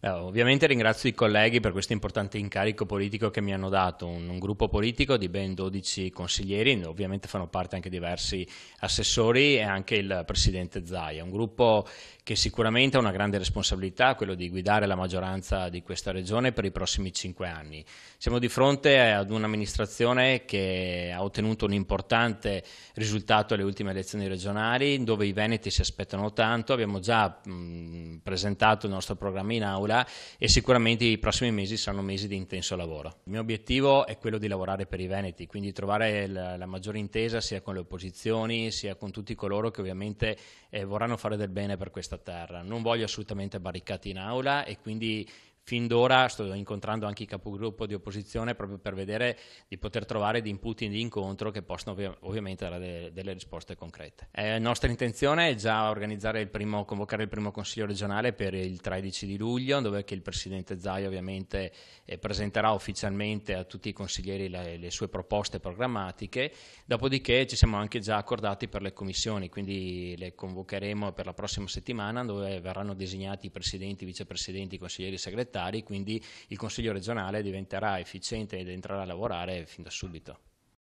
Ovviamente ringrazio i colleghi per questo importante incarico politico che mi hanno dato, un gruppo politico di ben 12 consiglieri, ovviamente fanno parte anche diversi assessori e anche il presidente Zaia, un gruppo che sicuramente ha una grande responsabilità, quello di guidare la maggioranza di questa regione per i prossimi 5 anni. Siamo di fronte ad un'amministrazione che ha ottenuto un importante risultato alle ultime elezioni regionali, dove i veneti si aspettano tanto, abbiamo già presentato il nostro programma in aula e sicuramente i prossimi mesi saranno mesi di intenso lavoro. Il mio obiettivo è quello di lavorare per i veneti, quindi trovare la maggiore intesa sia con le opposizioni sia con tutti coloro che ovviamente vorranno fare del bene per questa terra. Non voglio assolutamente barricate in aula e quindi fin d'ora sto incontrando anche i capogruppo di opposizione proprio per vedere di poter trovare dei input di incontro che possano ovviamente dare delle risposte concrete. Nostra intenzione è già convocare il primo consiglio regionale per il 13 di luglio, dove che il presidente Zaia ovviamente presenterà ufficialmente a tutti i consiglieri le sue proposte programmatiche, dopodiché ci siamo anche già accordati per le commissioni, quindi le convocheremo per la prossima settimana dove verranno designati i presidenti, vicepresidenti, consiglieri segretari, quindi il Consiglio regionale diventerà efficiente ed entrerà a lavorare fin da subito.